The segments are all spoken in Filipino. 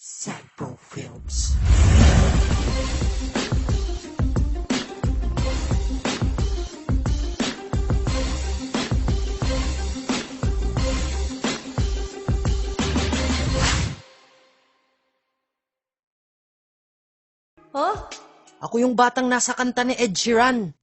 Sagpro Films. Huh? Ako yung batang nasa kanta ni Ed Sheeran.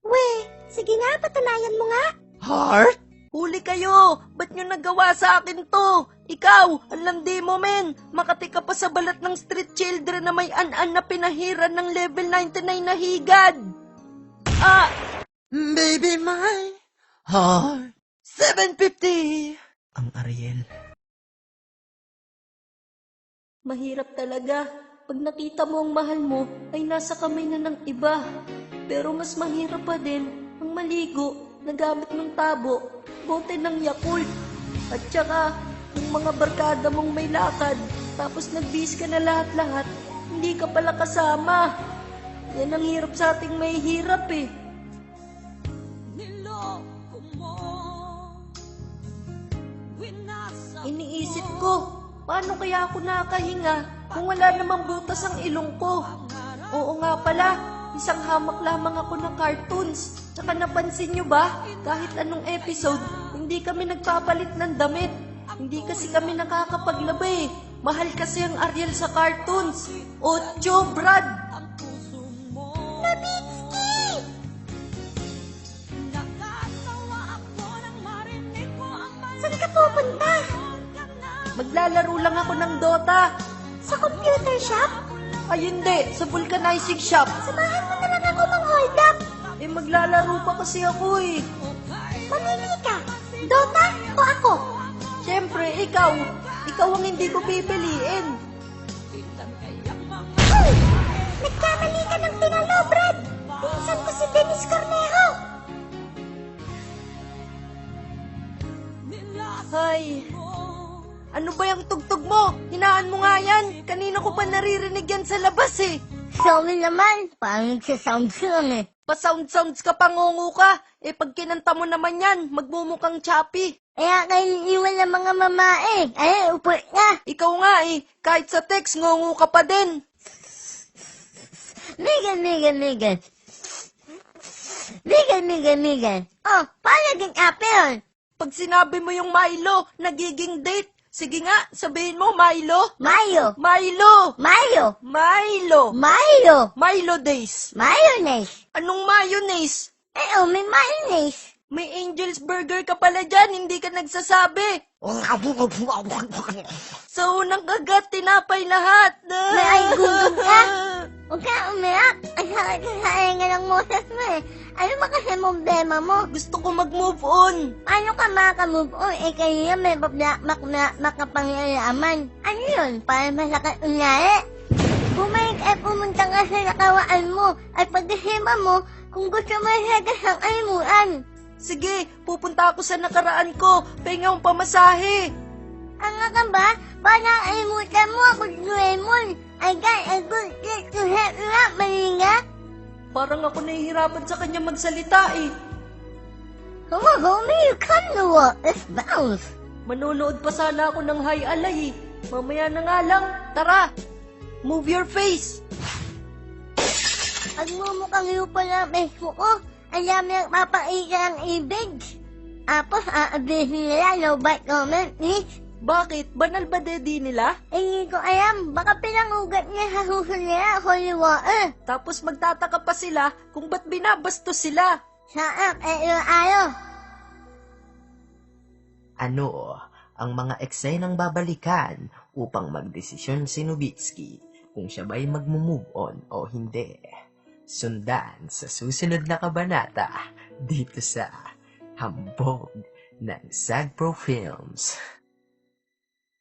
Sige nga, patunayan mo nga. Heart? Huli kayo! Ba't nyo nagawa sa akin to? Ikaw, ang landi mo, men. Makati ka pa sa balat ng street children na may an-an na pinahiran ng level 99 na higad. Baby, my heart. 750! Ang Ariel. Mahirap talaga. Pag nakita mo ang mahal mo, ay nasa kamay na ng iba. Pero mas mahirap pa din ang maligo na gamit ng tabo, bote ng Yakult. At saka, yung mga barkada mong may lakad, tapos nagbis ka na lahat-lahat, hindi ka pala kasama. Yan ang hirap sa ating may hirap eh. Iniisip ko, paano kaya ako nakahinga kung wala namang butas ang ilong ko? Oo nga pala, isang hamak lamang ako ng cartoons. Tsaka napansin nyo ba, kahit anong episode, hindi kami nagpapalit ng damit. Hindi kasi kami nakakapaglaba eh. Mahal kasi ang Ariel sa cartoons. Ocho, Brad! Nabitski! Saan ka pupunta? Maglalaro lang ako ng Dota. Sa computer shop? Ay hindi, sa vulcanizing shop. Samahan mo na lang ako mag-hold up. Eh maglalaro pa kasi ako eh. Mamili ka, Dota o ako? Siyempre, ikaw. Ikaw ang hindi ko pipiliin. Hey! Nagkamali ka ng pinalo, Brad. Pinsan ko si Dennis Cornejo. Hay, ano ba yung tugtog mo? Hinaan mo nga yan. Kanina ko pa naririnig yan sa labas eh. Sorry naman, parang nagsasounds lang eh. Pa-sound-sounds ka, pangungu ka. Eh pag kinanta mo naman yan, magmumukhang choppy. Kaya kayo iwan ng mga mamae. Ay, upo na. Ikaw nga eh, kahit sa text, ngungu ka pa din. Migan. Migan. Oh, paano naging apple? Pag sinabi mo yung Milo, nagiging date. Sige nga, sabihin mo, Milo. Mayo. Milo. Mayo. Milo. Mayo. Milo days. Mayonnaise. Anong mayonnaise? Eh, oh, may mayonnaise. May Angel's Burger ka pala dyan, hindi ka nagsasabi. Sa unang kagat, tinapay lahat. May ay gutom ka. Huwag ka umiyak. Ang sakit sa sainga ng moses mo eh. Ano ba kasi problema mo? Gusto ko mag-move on. Paano ka makamove on? Eh, kayo yan may makapangyayamaman. Ano yun? Para masakit unyari? Bumalik ay pumunta ka sa nakawaan mo at pagkasima mo kung gusto mo siya kasang alimuan. Sige, pupunta ako sa nakaraan ko. Pahinga akong pamasahe. Ang ka ba? Para alimutan mo ako, Doraemon. I got a good trick to help you out, Malinga. Parang ako nahihirapan sa kanya magsalita eh. Come on, homie, you come to what? Let's bounce. Manonood pa sana ako ng High Alay eh. Mamaya na nga lang. Tara, move your face. Pagmumukhang yupo na ang Facebook ko, alam niya magpapaika ang ibig. Tapos, aabihin nila, no bad comment, please. Bakit? Banal ba daddy nila? Eh, hindi ko alam. Baka pinangugat niya sa suso nila, holy water. Tapos magtataka pa sila kung ba't binabastos sila. Saak, ayaw. Ano ang mga eksenang babalikan upang magdesisyon si Nowitzki kung siya ba'y mag-move on o hindi? Sundan sa susunod na kabanata dito sa Hambog ng Sagpro Films.